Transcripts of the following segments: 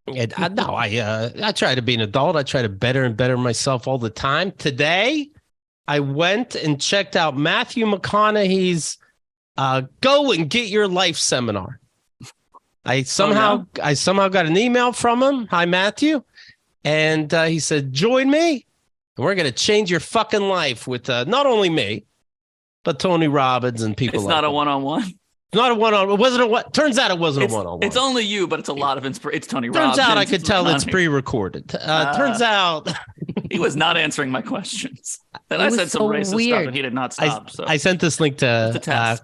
And I try to be an adult. I try to better and better myself all the time. Today, I went and checked out Matthew McConaughey's Go and Get Your Life seminar. I somehow got an email from him. Hi, Matthew. And he said, join me. And we're going to change your fucking life with not only me, but Tony Robbins and people. It's not a one-on-one. Not a one-on-one. It wasn't a one. Turns out it wasn't a one-on-one. It's only you, but it's a lot of inspiration. It's Tony Robbins. Turns out I could tell it's pre-recorded. Turns out he was not answering my questions. And I said some racist stuff, and he did not stop. I sent this link to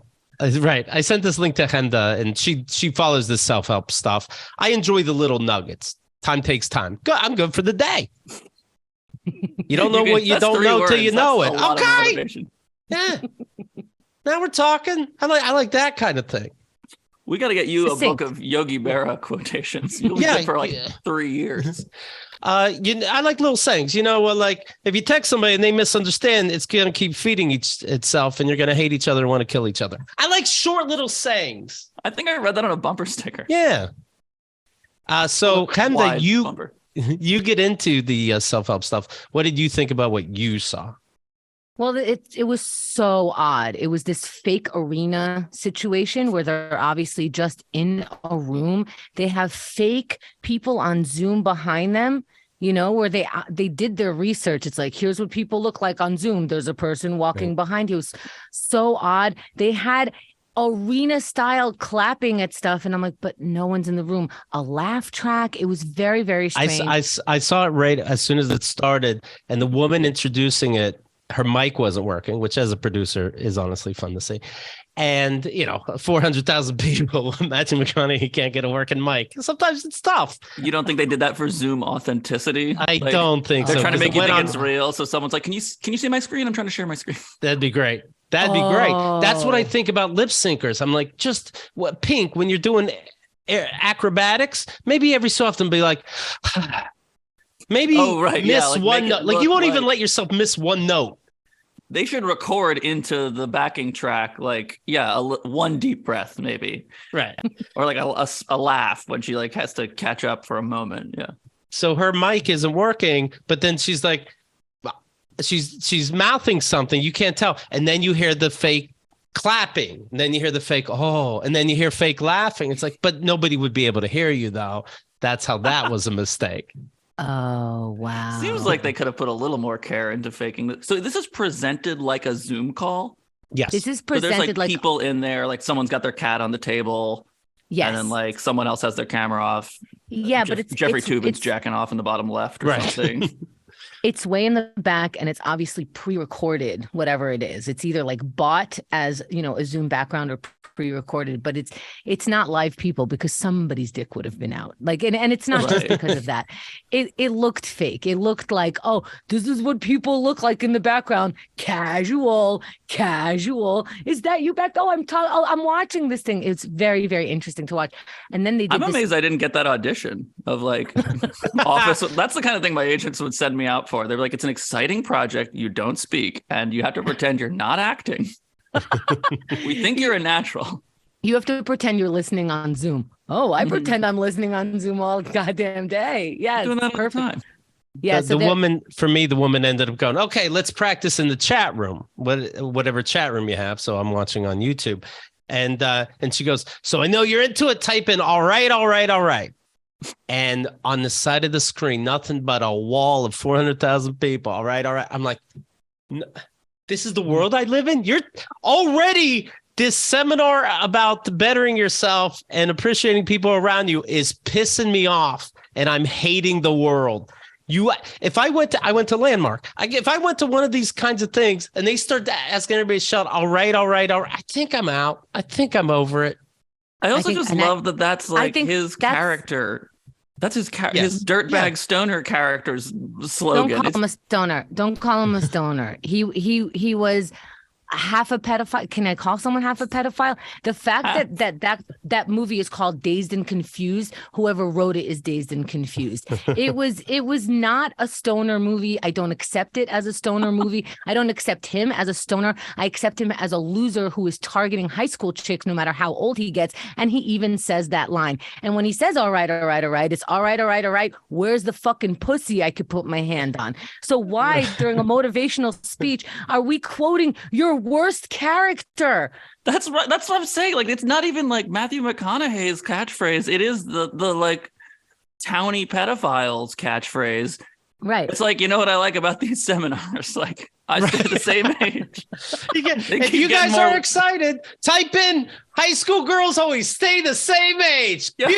right. I sent this link to Henda, and she follows this self-help stuff. I enjoy the little nuggets. Time takes time. I'm good for the day. You don't know what you don't know till you know it. Okay. Yeah. Now we're talking. I like that kind of thing. We got to get you a book of Yogi Berra quotations. You'll be good for 3 years. I like little sayings. Like if you text somebody and they misunderstand, it's going to keep feeding itself, and you're going to hate each other and want to kill each other. I like short little sayings. I think I read that on a bumper sticker. Yeah. So Henda, you get into the self-help stuff. What did you think about what you saw? Well, it was so odd. It was this fake arena situation where they're obviously just in a room. They have fake people on Zoom behind them, where they did their research. It's like, here's what people look like on Zoom. There's a person walking behind you. It was so odd. They had arena style clapping at stuff, and I'm like, but no one's in the room. A laugh track. It was very, very strange. I saw it right as soon as it started, and the woman introducing it, her mic wasn't working, which as a producer is honestly fun to see. And, 400,000 people, Matthew McConaughey can't get a working mic. Sometimes it's tough. You don't think they did that for Zoom authenticity? I don't think so. They're trying to make you think it's real. So someone's like, can you see my screen? I'm trying to share my screen. That'd be great. That'd be great. That's what I think about lip syncers. I'm like, Pink, when you're doing acrobatics, maybe every so often be like, maybe miss one note. Like you won't even let yourself miss one note. They should record into the backing track, one deep breath, maybe. Right. Or like a laugh when she has to catch up for a moment. Yeah. So her mic isn't working, but then she's like, she's mouthing something. You can't tell. And then you hear the fake clapping. And then you hear the fake, and then you hear fake laughing. It's like, but nobody would be able to hear you though. That's how that was a mistake. Oh, wow. Seems like they could have put a little more care into faking this. So this is presented like a Zoom call? Yes. This is presented there's people in there, like someone's got their cat on the table. Yes. And then someone else has their camera off. Yeah, but it's Jeffrey Toobin's jacking off in the bottom left or something. It's way in the back, and it's obviously pre-recorded, whatever it is. It's either bought as, a Zoom background or pre-recorded, but it's not live people because somebody's dick would have been out. And it's not just because of that. It looked fake. It looked like, this is what people look like in the background. Casual. Is that you back? I'm watching this thing. It's very, very interesting to watch. And then I'm amazed I didn't get that audition of office. That's the kind of thing my agents would send me out for. They're like, it's an exciting project. You don't speak and you have to pretend you're not acting. We think you're a natural. You have to pretend you're listening on Zoom. I pretend I'm listening on Zoom all goddamn day. Yeah, doing that perfect all the time. Yeah, the woman ended up going, okay, let's practice in the chat room, whatever chat room you have. So I'm watching on YouTube, and she goes, so I know you're into it. Type in, all right. And on the side of the screen, nothing but a wall of 400,000 people. All right. I'm like, this is the world I live in. You're already, this seminar about bettering yourself and appreciating people around you is pissing me off, and I'm hating the world. I went to Landmark. If I went to one of these kinds of things and they start asking everybody to shout, all right. I think I'm out. I think I'm over it. I also love that that's his character. That's his his dirtbag stoner character's slogan. Don't call him a stoner. He was. half a pedophile. Can I call someone half a pedophile? The fact that movie is called Dazed and Confused. Whoever wrote it is dazed and confused. It was not a stoner movie. I don't accept it as a stoner movie. I don't accept him as a stoner. I accept him as a loser who is targeting high school chicks no matter how old he gets. And he even says that line. And when he says, all right, it's all right. Where's the fucking pussy I could put my hand on? So why during a motivational speech are we quoting your worst character? That's right. That's what I'm saying. Like, it's not even like Matthew McConaughey's catchphrase. It is the like towny pedophiles catchphrase. Right. It's like, you know what I like about these seminars? Like, I stay the same age. If you guys are excited, type in high school girls always stay the same age. Yeah.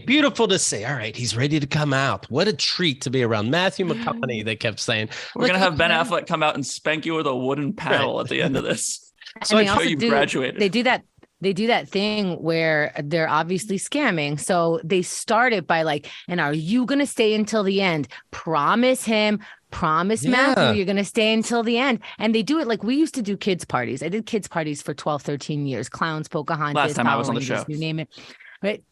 Beautiful to see. All right, he's ready to come out. What a treat to be around Matthew McConaughey, they kept saying. We're going to have Ben Affleck come out and spank you with a wooden paddle at the end of this. So I show you graduated. They do that thing where they're obviously scamming. So they start it by like, and are you going to stay until the end? Promise Matthew, you're going to stay until the end. And they do it like we used to do kids parties. I did kids parties for 12, 13 years. Clowns, Pocahontas. Last time I was on the show. You name it. Right.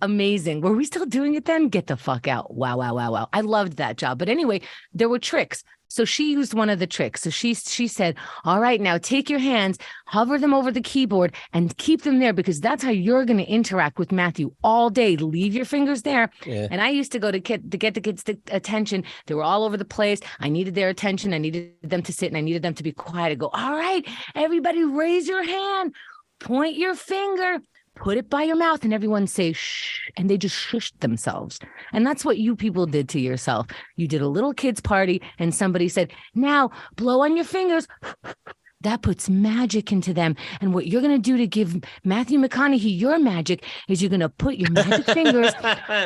Amazing. Were we still doing it then? Get the fuck out. Wow. I loved that job. But anyway, there were tricks. So she used one of the tricks. So she said, all right, now take your hands, hover them over the keyboard and keep them there because that's how you're going to interact with Matthew all day. Leave your fingers there. Yeah. And I used to go to get the kids' attention. They were all over the place. I needed their attention. I needed them to sit and I needed them to be quiet. I go, all right, everybody raise your hand, point your finger. Put it by your mouth and everyone say shh, and they just shushed themselves. And that's what you people did to yourself. You did a little kids party and somebody said, now blow on your fingers. That puts magic into them. And what you're going to do to give Matthew McConaughey your magic is you're going to put your magic fingers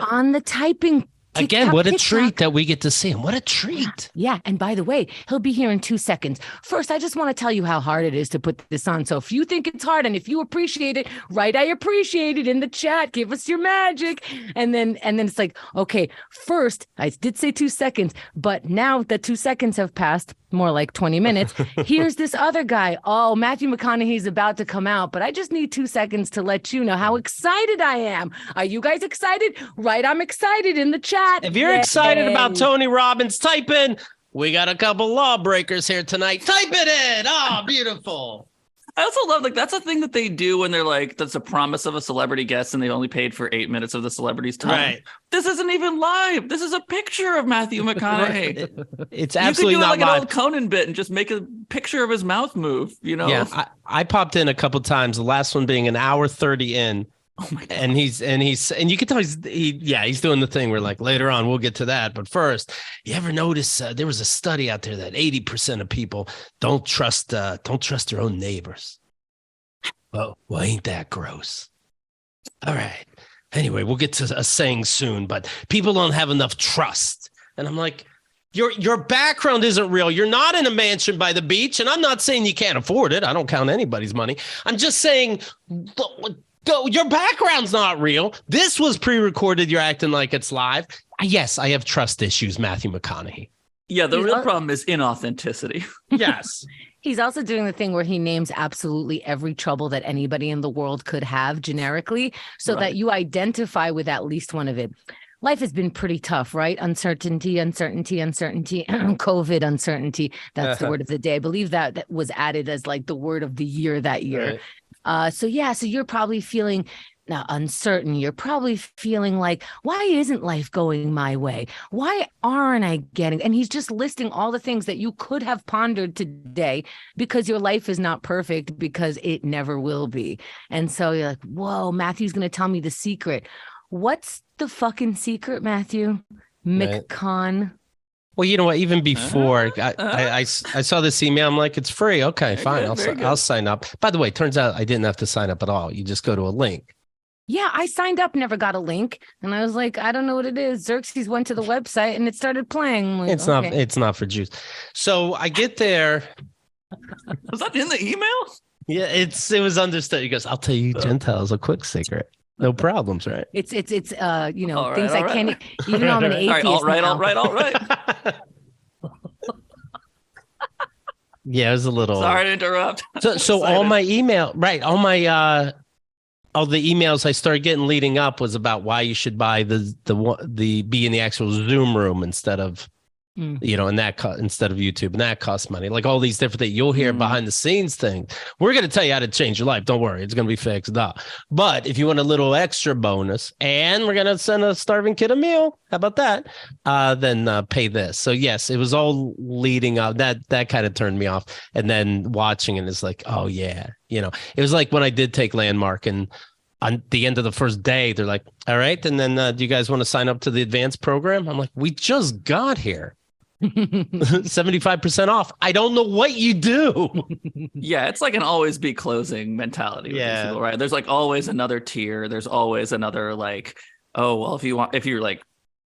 on the typing. Again, what a treat that we get to see him. What a treat. Yeah. And by the way, he'll be here in 2 seconds. First, I just want to tell you how hard it is to put this on. So if you think it's hard and if you appreciate it, write I appreciate it in the chat. Give us your magic. And then it's like, okay, first, I did say 2 seconds, but now that 2 seconds have passed, more like 20 minutes. Here's this other guy. Oh, Matthew McConaughey's about to come out, but I just need 2 seconds to let you know how excited I am. Are you guys excited? Right, I'm excited in the chat. If you're excited about Tony Robbins, type in, we got a couple lawbreakers here tonight. Type it in. Oh, beautiful. I also love, like, that's a thing that they do when they're like, that's a promise of a celebrity guest and they only paid for 8 minutes of the celebrity's time. Right. This isn't even live. This is a picture of Matthew McConaughey. It's absolutely not live. You could do like an old Conan bit and just make a picture of his mouth move, you know? Yeah, I popped in a couple times, the last one being an hour 30 in. Oh my God. And you can tell he's doing the thing where like later on we'll get to that. But first, you ever notice there was a study out there that 80% of people don't trust their own neighbors. Well, ain't that gross? All right. Anyway, we'll get to a saying soon, but people don't have enough trust. And I'm like, your background isn't real. You're not in a mansion by the beach. And I'm not saying you can't afford it. I don't count anybody's money. I'm just saying your background's not real. This was pre-recorded. You're acting like it's live. Yes, I have trust issues, Matthew McConaughey. Yeah, the real problem is inauthenticity. Yes. He's also doing the thing where he names absolutely every trouble that anybody in the world could have generically so that you identify with at least one of it. Life has been pretty tough, right? Uncertainty, COVID uncertainty. That's the word of the day. I believe that was added as like the word of the year that year. Right. So you're probably feeling uncertain. You're probably feeling like, why isn't life going my way? Why aren't I getting? And he's just listing all the things that you could have pondered today because your life is not perfect because it never will be. And so you're like, whoa, Matthew's going to tell me the secret. What's the fucking secret, Matthew? McCon. Well, you know what? Even before I saw this email, I'm like, it's free. Okay, fine. I'll sign up. By the way, turns out I didn't have to sign up at all. You just go to a link. Yeah, I signed up, never got a link. And I was like, I don't know what it is. Xerxes went to the website and it started playing. Like, it's not for Jews. So I get there. Was that in the email? Yeah, it was understood. He goes, I'll tell you Gentiles a quick secret. No problems, right? It's things I can't, even though I'm an atheist. All right. Yeah, it was a little. Sorry to interrupt. So all my email, right? All my all the emails I started getting leading up was about why you should buy the be in the actual Zoom room instead of and that instead of YouTube, and that costs money. Like all these different things you'll hear behind the scenes things. We're going to tell you how to change your life. Don't worry, it's going to be fixed. But if you want a little extra bonus, and we're going to send a starving kid a meal, how about that? Then pay this. So yes, it was all leading up. That kind of turned me off, and then watching it is like, oh yeah, it was like when I did take Landmark and. On the end of the first day, they're like, all right. And then do you guys want to sign up to the advanced program? I'm like, we just got here. 75% off. I don't know what you do. Yeah, it's like an always be closing mentality with these people, right? There's like always another tier. There's always another like, oh, well, if you're like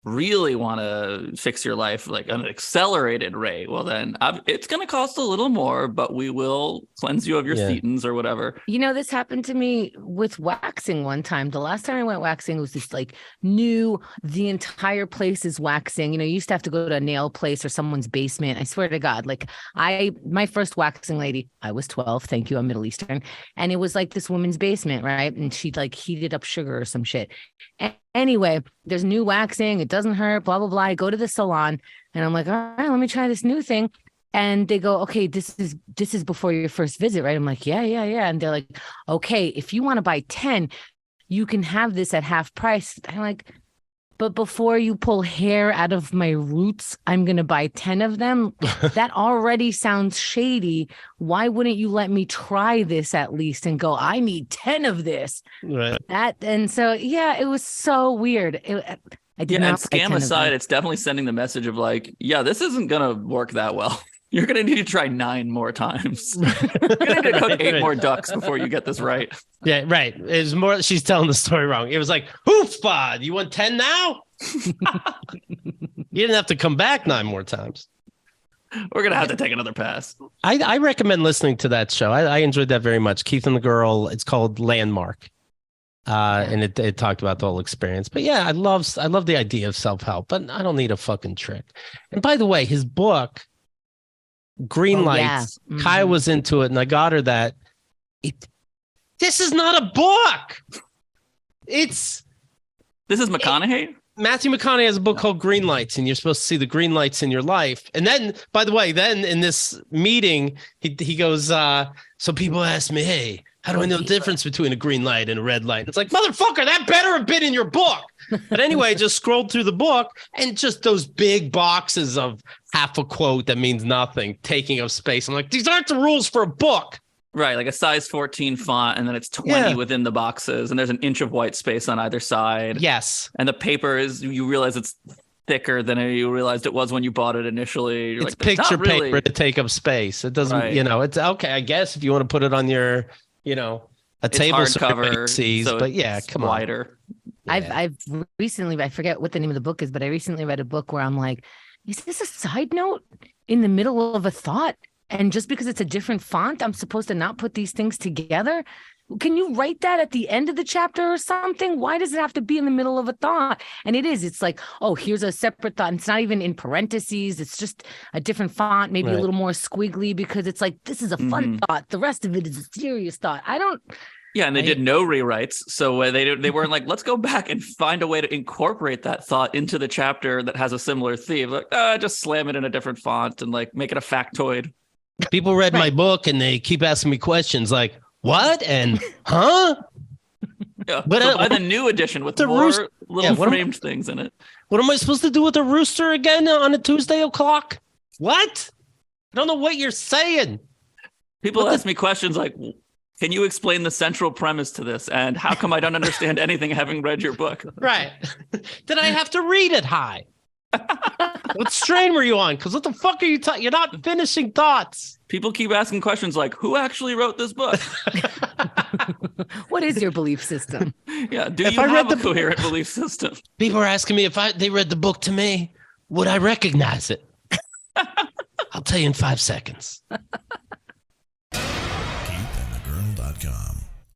really want to fix your life like an accelerated rate, well then it's going to cost a little more, but we will cleanse you of your thetans or whatever. This happened to me with waxing one time. The last time I went waxing was this like new, the entire place is waxing. You used to have to go to a nail place or someone's basement. I swear to God, like my first waxing lady, I was 12. Thank you. I'm Middle Eastern. And it was like this woman's basement, right? And she'd like heated up sugar or some shit. Anyway, there's new waxing. It doesn't hurt, blah, blah, blah. I go to the salon and I'm like, all right, let me try this new thing. And they go, okay, this is before your first visit, right? I'm like, yeah. And they're like, okay, if you want to buy 10, you can have this at half price. I'm like, but before you pull hair out of my roots, I'm going to buy 10 of them. That already sounds shady. Why wouldn't you let me try this at least and go, I need 10 of this. Right. And so, it was so weird. I did not. And scam aside, it's definitely sending the message of like, yeah, this isn't going to work that well. You're going to need to try 9 more times. You're going to need to cook 8 more ducks before you get this right. Yeah, right. It's more, she's telling the story wrong. It was like, hoofbod, you want 10 now? You didn't have to come back 9 more times. We're going to have to take another pass. I recommend listening to that show. I enjoyed that very much. Keith and the Girl, it's called Landmark. And it talked about the whole experience. But yeah, I love the idea of self-help, but I don't need a fucking trick. And by the way, his book, Greenlights, Kaya was into it, and I got her that. This is not a book. This is McConaughey? Matthew McConaughey has a book called Greenlights, and you're supposed to see the green lights in your life. And then, by the way, in this meeting, he goes, so people ask me, hey, how do I know the difference between a green light and a red light? It's like, motherfucker, that better have been in your book. But anyway, I just scrolled through the book and just those big boxes of half a quote that means nothing, taking up space. I'm like, these aren't the rules for a book. Right, like a size 14 font, and then it's 20 within the boxes, and there's an inch of white space on either side. Yes. And the paper is, you realize it's thicker than you realized it was when you bought it initially. You're it's like, picture paper to take up space. It doesn't, it's okay, I guess, if you want to put it on your, a table cover, so but yeah, come wider. On. I've recently, I forget what the name of the book is, but I recently read a book where I'm like, is this a side note in the middle of a thought? And just because it's a different font, I'm supposed to not put these things together? Can you write that at the end of the chapter or something? Why does it have to be in the middle of a thought? And it's like, oh, here's a separate thought. And it's not even in parentheses. It's just a different font, maybe a little more squiggly, because it's like, this is a fun thought. The rest of it is a serious thought. Yeah, and they did no rewrites. So they weren't like, let's go back and find a way to incorporate that thought into the chapter that has a similar theme. Like, just slam it in a different font and like make it a factoid. People read my book and they keep asking me questions like, what? And huh? Yeah, but buy the new edition with more little framed things in it. What am I supposed to do with a rooster again on a Tuesday o'clock? What? I don't know what you're saying. People ask me questions like, can you explain the central premise to this? And how come I don't understand anything having read your book? Right. Did I have to read it high? What strain were you on? Because what the fuck are you talking? You're not finishing thoughts. People keep asking questions like, who actually wrote this book? What is your belief system? Yeah, do you have a coherent belief system? People are asking me if they read the book to me, would I recognize it? I'll tell you in 5 seconds. KeithAndTheGirl.com